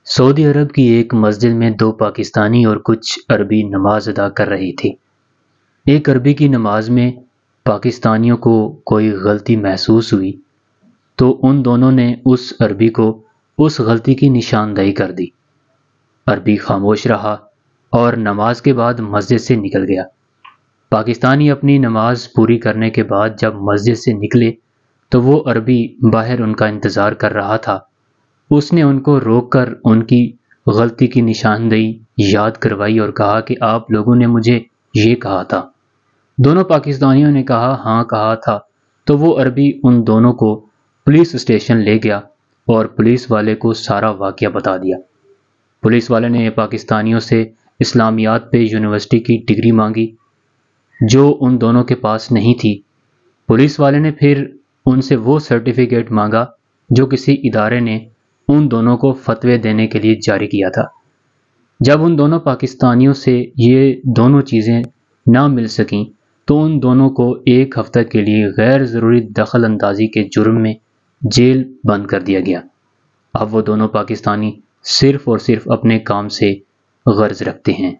سعودی عرب کی ایک مسجد میں دو پاکستانی اور کچھ عربی نماز ادا کر رہے تھے۔ ایک عربی کی نماز میں پاکستانیوں کو کوئی غلطی محسوس ہوئی تو ان دونوں نے اس عربی کو اس غلطی کی نشاندہی کر دی۔ عربی خاموش رہا اور نماز کے بعد مسجد سے نکل گیا۔ پاکستانی اپنی نماز پوری کرنے کے بعد جب مسجد سے نکلے تو وہ عربی باہر ان کا انتظار کر رہا تھا۔ اس نے ان کو روک کر ان کی غلطی کی نشاندہی یاد کروائی اور کہا کہ آپ لوگوں نے مجھے یہ کہا تھا۔ دونوں پاکستانیوں نے کہا ہاں کہا تھا، تو وہ عربی ان دونوں کو پولیس اسٹیشن لے گیا اور پولیس والے کو سارا واقعہ بتا دیا۔ پولیس والے نے پاکستانیوں سے اسلامیات پہ یونیورسٹی کی ڈگری مانگی جو ان دونوں کے پاس نہیں تھی۔ پولیس والے نے پھر ان سے وہ سرٹیفکیٹ مانگا جو کسی ادارے نے ان دونوں کو فتوے دینے کے لیے جاری کیا تھا۔ جب ان دونوں پاکستانیوں سے یہ دونوں چیزیں نہ مل سکیں تو ان دونوں کو ایک ہفتہ کے لیے غیر ضروری دخل اندازی کے جرم میں جیل بند کر دیا گیا۔ اب وہ دونوں پاکستانی صرف اور صرف اپنے کام سے غرض رکھتے ہیں۔